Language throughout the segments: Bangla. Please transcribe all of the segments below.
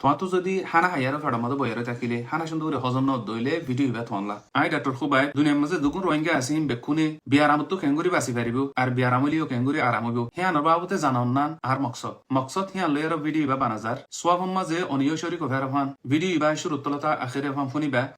তোমার তো যদি হানা হাইয়ারো ফেড়ার মতো বইয়ারে থাকিলে হানা সুন্দর করে হজম ন দইলে ভিডিও হইবা থনলা আই ডাক্তার খুবাই দুনিয়ার মাঝে দুগুণ রোহিঙ্গা আছে বেক্ষুনে বিয়ারামত তো কেঙ্গুরি বাঁচি পারিব আর বিয়ারামলিও কেঙ্গুরি আরাম হইব হিয়ানোর বাবুতে জানান নান আর মকসদ হিয়ান লইয়ারো ভিডিও হইবা বানাজার সোয়াবম মাঝে অনিয় শরী কভার হান ভিডিও হইবা শুরু তলতা আখেরে হাম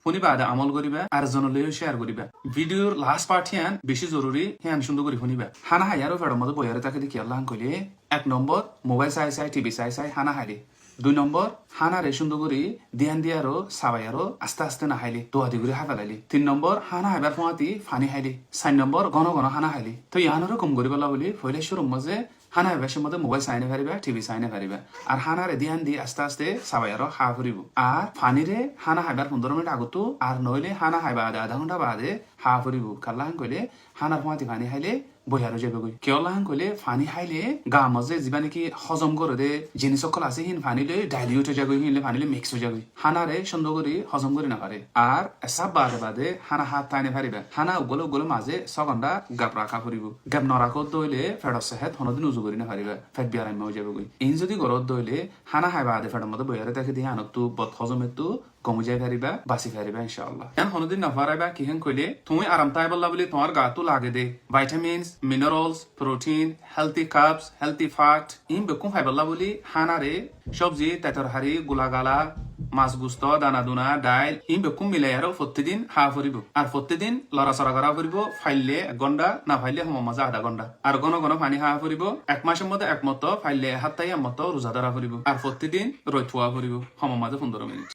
ফুনিবা আদা আমল করিবা আর জনলৈও শেয়ার করিবা ভিডিওর লাস্ট পার্ট হিয়ান বেশি জরুরি হিয়ান সুন্দর করে শুনিবা হানা হাইয়ারো ফেড়ার মতো বইয়ারে তাকে দেখি আল্লাহ কইলে 1 নম্বর মোবাইল চাই টিভি চাই হানা হাইলে 2 নম্বর হানারে সুন্দর করে ধ্যান দিয়ারো সাবাইয়ারো আস্তে আস্তে না হাইলে দোয়াদি করে হাই ফেলাইলি 3 নম্বর হানা হাইবার ফোঁয়াতি ফানি হাইলি 4 নম্বর ঘন হানা হাইলি তো ইয়ানোরও কম করি পেলা বলি ফইলে শুরুর মাঝে হানা হাইবার মধ্যে মোবাইল চাইনে পারিবা টিভি চাইনে পারিবা আর হানারে ধ্যান দি আস্তে আস্তে সাবাইয়ারো হা ফুরিব আর ফানিরে হানা হাইবার 15 মিনিট আগতো আর নইলে হানা হাইবা আধা ঘন্টা বাদে হা ফুরিব কাল্লাহান কইলে হানার ফোঁয়াতি ফানি হাইলে বইয়ারো যাবে গই কেওলাহান কইলে ফানি হাইলে গা মাঝে যিবা নাকি হজম করে দে জিনিস সকল আছে হিন ফানিলে ডাইলি উঠে যাগই হিনলে ফানিলে মিক্স হয়ে যাগই হানারে সুন্দর করে হজম করে না পারে আর সব বাদে হানা হাত টাইনে পারিবা হানা উগলে মাঝে 6 ঘন্টা গাপ রাখা ফুরিব গাপ নরাকো দইলে ফেডস হেড হনদিন উজু করি না পারিবা ফেট বিয়ারাম হয়ে যাবে গই ইন যদি গরত দইলে হানা হাইবা আদে ফেডর মধ্যে বইয়ারে দেখে দিয়ে আনক তো বদ হজমের তো কমে যাই পারিবা বাঁচি পারিবা ইনশাআল্লাহ এখন হনদিন না পারাইবা কি হেন কইলে তুমি আরাম তাই বললা বলি তোমার গা তো লাগে the vitamins minerals protein healthy carbs healthy fat in বেকুম ফাইবল্লা বলি হানারে সবজি তেতর হারি গুলাগালা মাছ গুস্ত দানা দুনা ডাইল ইন বেকুম মিলাই আরো প্রতিদিন হা ফুরিব আর প্রতিদিন লড়াচড়া করা ফুরিব ফাইলে 1 ঘন্টা না ফাইলে হম মাঝে আধা ঘন্টা আর ঘন পানি হা ফুরিব 1 মাসের মধ্যে একমত ফাইলে হাত তাই মতো রোজা ধরা ফুরিব আর প্রতিদিন রই থুয়া ফুরিব হম মাঝে 15 মিনিট